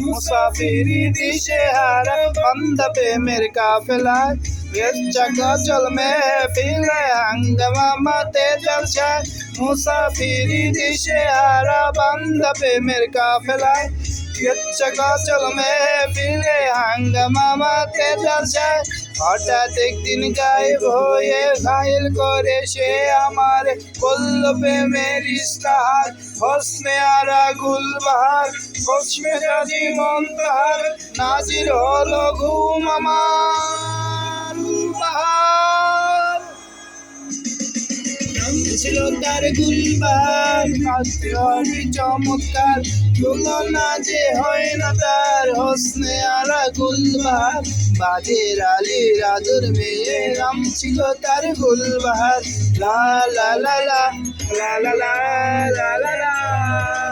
মুসাফিরি দিশে হারা বান্দা প্রেমের কাফেলায় চল মেহফিলে হাঙ্গামা মাতে জলসায় মুসাফিরি দিশে হারা বান্দা প্রেমের কাফেলায় চল মেহফিলে হাঙ্গামা মাতে জলসায় হঠাৎ একদিন গায়েব হয়ে ঘায়েল করে সে আমার বলল প্রেমের ইস্তাহার হোসনে আরা গুলবাহার হোসনে রাজি মন্তহার নাজির হলো ঘুম আমার বাহার ছিল তার গুলবাহার কাজী চমৎকার তুলনা যে হয় না তার হোসনে আরা গুলবাহার বাজের আলী রাজুর মেয়ে নাম ছিল তার গুলবাহার লা লা লা লা লা লা লা লা লা